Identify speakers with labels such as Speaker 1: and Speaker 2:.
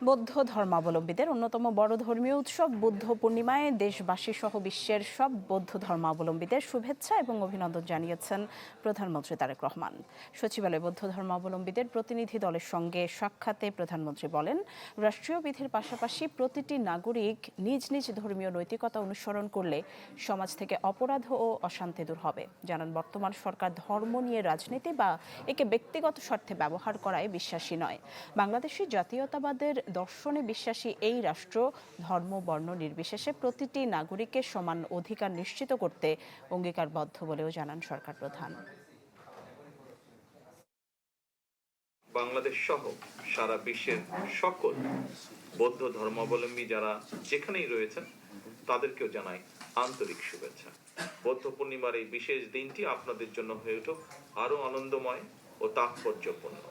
Speaker 1: বৌদ্ধ ধর্মাবলম্বীদের অন্যতম বড় ধর্মীয় উৎসব বুদ্ধ পূর্ণিমায় দেশবাসী সহ বিশ্বের সব বৌদ্ধ ধর্মাবলম্বীদের শুভেচ্ছা এবং অভিনন্দন জানিয়েছেন প্রধানমন্ত্রী তারেক রহমান। সচিবালয়ে বৌদ্ধ ধর্মাবলম্বীদের প্রতিনিধি দলের সঙ্গে সাক্ষাতে প্রধানমন্ত্রী বলেন, রাষ্ট্রীয় বিধির পাশাপাশি প্রতিটি নাগরিক নিজ নিজ ধর্মীয় নৈতিকতা অনুসরণ করলে সমাজ থেকে অপরাধ ও অশান্তি দূর হবে। জানান, বর্তমান সরকার ধর্ম নিয়ে রাজনীতি বা একে ব্যক্তিগত স্বার্থে ব্যবহার করায় বিশ্বাসী নয়। বাংলাদেশের জাতীয়তাবাদের দর্শনে বিশ্বাসী এই রাষ্ট্র ধর্ম বর্ণ নির্বিশেষে প্রতিটি নাগরিকের সমান অধিকার নিশ্চিত করতে অঙ্গীকারবদ্ধ বলেও জানান সরকার প্রধান।
Speaker 2: বাংলাদেশ সহ সারা বিশ্বের সকল বৌদ্ধ ধর্মাবলম্বী যারা যেখানেই রয়েছেন তাদেরকেও জানাই আন্তরিক শুভেচ্ছা। বৌদ্ধ পূর্ণিমার এই বিশেষ দিনটি আপনাদের জন্য হয়ে উঠুক আরো আনন্দময় ও তাৎপর্যপূর্ণ।